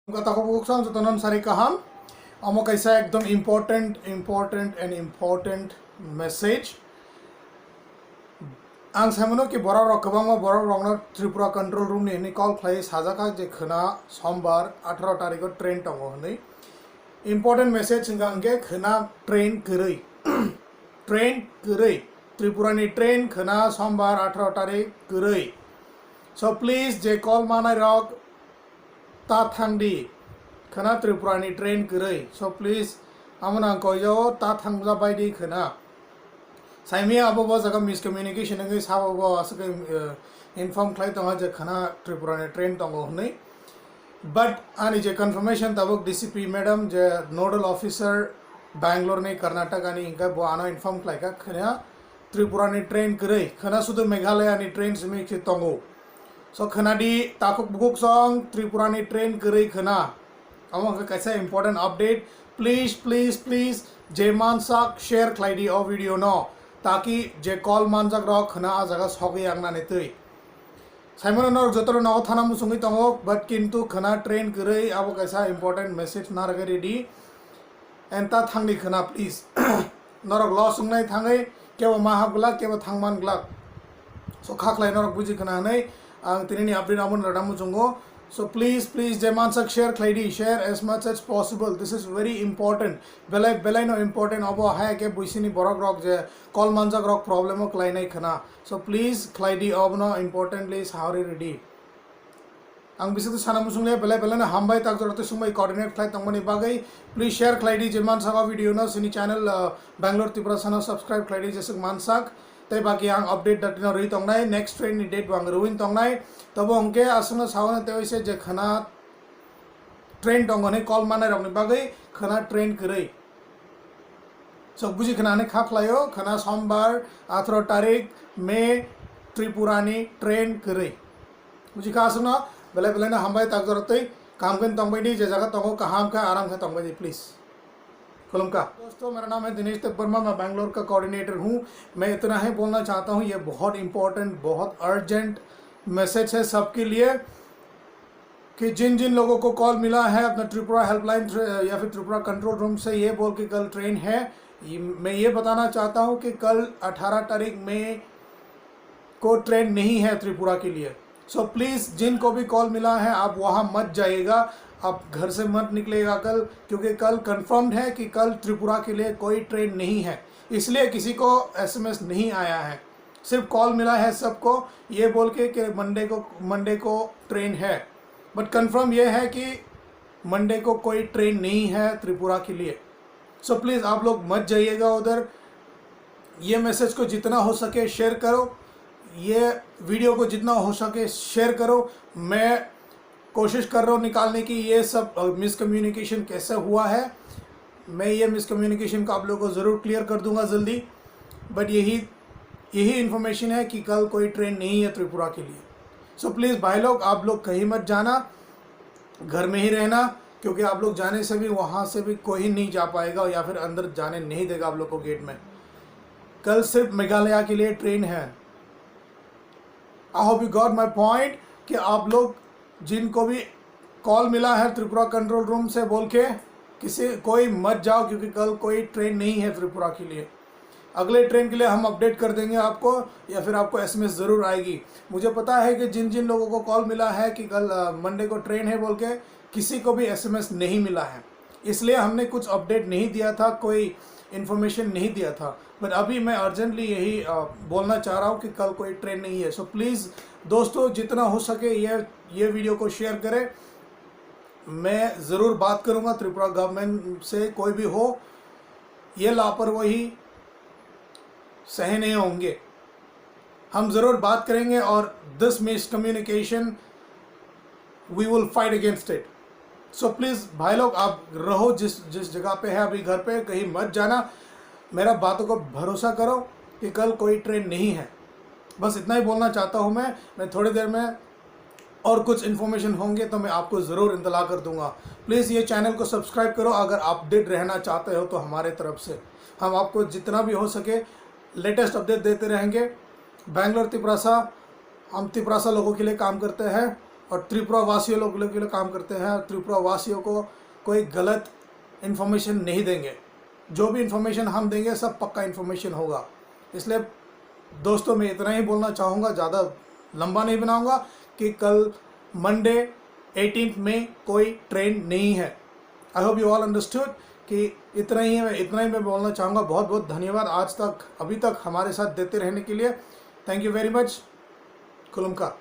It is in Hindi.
kata ko buksan sa tanan sari kaham amo kaisa ekdom important message ang samono ki borok rok kabangma borok rok na Tripura control room ni call khlai sajaka je khana sombar 18 tarikh train tongo nei important message singa ange khana train kurei train kurei Tripura ni train khana sombar 18 tarikh kurei so please je call manai rok ta thangdi khana Tripura ni train kurei so please amana ko yo ta thangja baidi khana साइमी अब वो जगह मिसकम्युनिकेशन है साब वो असके इन्फॉर्म क्लाई तो आज खाना त्रिपुरा ने ट्रेन तो नहीं बट आनी जे कंफर्मेशन तब डीसीपी मैडम जे नोडल ऑफिसर बैंगलोर ने कर्नाटक आनी इनका वो आना इन्फॉर्म क्लाई का खाना त्रिपुरा ने ट्रेन करे खाना सुधु मेघालय आनी ट्रेन से में तंगो सो खाना दी ताकुक बुक सॉन्ग त्रिपुरा ने ट्रेन करे खाना अमों कैसा important update please please please जेमान साक शेयर क्लाई दी और वीडियो नो ताकि जे कॉल मानजाक रॉक खना आ जगह सगे आंगना नेतै साइमन नर जतर नौ थाना मुसुंगी तंगो बट किंतु खना ट्रेन करे अब कैसा इंपॉर्टेंट मैसेज ना रगे रेडी एंता थांगनी खना प्लीज नरक लॉ सुंगनाय थांगै केव माहागला केव थांगमानगला सो खाखलाय नरक बुजि खना नै आं तिनिनि update Aman रडामु जुंगो so please jemansak share claidi share as much as possible this is very important belai no important abo ha ke buisini borok rok je call manjak rok problem o klai nai khana so please claidi obno importantly is how ready ang bisu sana musungle belai na hambai tak jorate sumai coordinate clai tangmani bagai please share claidi jemansak video no sini channel bangalore tripura sana subscribe claidi jesuk mansak तै बाकी आं अपडेट दटिना रही तंगनाय नेक्स्ट ट्रेन नि डेट वांग रुइन तंगनाय तब अंके आसना सावना तेवसे जे खना ट्रेन तंगने कॉल माने रंगनि बागै खना ट्रेन करै सब बुझि खनाने खाखलायो खना सोमवार 18 तारिख मे त्रिपुरानि ट्रेन करै बुझि खासना बेले ना हमबाय ताक जरतै कामगन तंगबायदि जे जगह तंगो कहाम का आराम से तंगबायदि प्लीज का दोस्तों मेरा नाम है दिनेश वर्मा मैं बैंगलोर का कोऑर्डिनेटर हूँ मैं इतना ही बोलना चाहता हूँ ये बहुत इम्पोर्टेंट बहुत अर्जेंट मैसेज है सबके लिए कि जिन जिन लोगों को कॉल मिला है अपना त्रिपुरा हेल्पलाइन या फिर त्रिपुरा कंट्रोल रूम से ये बोल के कल ट्रेन है मैं ये बताना चाहता हूँ कि कल 18 तारीख में को ट्रेन नहीं है त्रिपुरा के लिए सो प्लीज़ जिनको भी कॉल मिला है आप वहाँ मत जाइएगा आप घर से मत निकलेगा कल क्योंकि कल कंफर्म्ड है कि कल त्रिपुरा के लिए कोई ट्रेन नहीं है इसलिए किसी को एसएमएस नहीं आया है सिर्फ कॉल मिला है सबको ये बोल के कि मंडे को ट्रेन है बट कंफर्म ये है कि मंडे को कोई ट्रेन नहीं है त्रिपुरा के लिए सो प्लीज़ आप लोग मत जाइएगा उधर ये मैसेज को जितना हो सके शेयर करो ये वीडियो को जितना हो सके शेयर करो मैं कोशिश कर रहा हूँ निकालने की ये सब मिसकम्युनिकेशन कैसे हुआ है मैं ये मिसकम्युनिकेशन को आप लोगों को ज़रूर क्लियर कर दूंगा जल्दी बट यही इन्फॉर्मेशन है कि कल कोई ट्रेन नहीं है त्रिपुरा के लिए सो प्लीज़ भाई लोग आप लोग कहीं मत जाना घर में ही रहना क्योंकि आप लोग जाने से भी वहाँ से भी कोई नहीं जा पाएगा या फिर अंदर जाने नहीं देगा आप लोग को गेट में कल सिर्फ मेघालय के लिए ट्रेन है I hope you got my point कि आप लोग जिनको भी कॉल मिला है त्रिपुरा कंट्रोल रूम से बोल के कोई मत जाओ क्योंकि कल कोई ट्रेन नहीं है त्रिपुरा के लिए अगले ट्रेन के लिए हम अपडेट कर देंगे आपको या फिर आपको एसएमएस ज़रूर आएगी मुझे पता है कि जिन जिन लोगों को कॉल मिला है कि कल मंडे को ट्रेन है बोल के किसी को भी एसएमएस नहीं मिला है इसलिए हमने कुछ अपडेट नहीं दिया था कोई इन्फॉर्मेशन नहीं दिया था बट अभी मैं अर्जेंटली यही बोलना चाह रहा हूँ कि कल कोई ट्रेन नहीं है सो प्लीज़ दोस्तों जितना हो सके ये वीडियो को शेयर करें मैं ज़रूर बात करूँगा त्रिपुरा गवर्नमेंट से कोई भी हो ये लापरवाही सही नहीं होंगे हम ज़रूर बात करेंगे और this miscommunication we will fight against it so please भाई लोग आप रहो जिस जगह पे है अभी घर पे कहीं मत जाना मेरा बातों को भरोसा करो कि कल कोई ट्रेन नहीं है बस इतना ही बोलना चाहता हूँ मैं थोड़ी देर में और कुछ इन्फॉर्मेशन होंगे तो मैं आपको ज़रूर इत्तला कर दूंगा प्लीज़ ये चैनल को सब्सक्राइब करो अगर अपडेट रहना चाहते हो तो हमारे तरफ से हम आपको जितना भी हो सके लेटेस्ट अपडेट देते रहेंगे बैंगलोर तिपरासा हम तिपरासा लोगों के लिए काम करते हैं और त्रिपुरा वासियों लोग के लिए काम करते हैं। त्रिपुरा वासियों को कोई गलत इन्फॉर्मेशन नहीं देंगे, जो भी इन्फॉर्मेशन हम देंगे सब पक्का इन्फॉर्मेशन होगा। इसलिए दोस्तों मैं इतना ही बोलना चाहूँगा, ज़्यादा लंबा नहीं बनाऊँगा कि कल मंडे 18 में कोई ट्रेन नहीं है। I hope you all understood कि इतना ही मैं बोलना चाहूँगा। बहुत बहुत धन्यवाद आज तक अभी तक हमारे साथ देते रहने के लिए। Thank you very much. कुलुमका।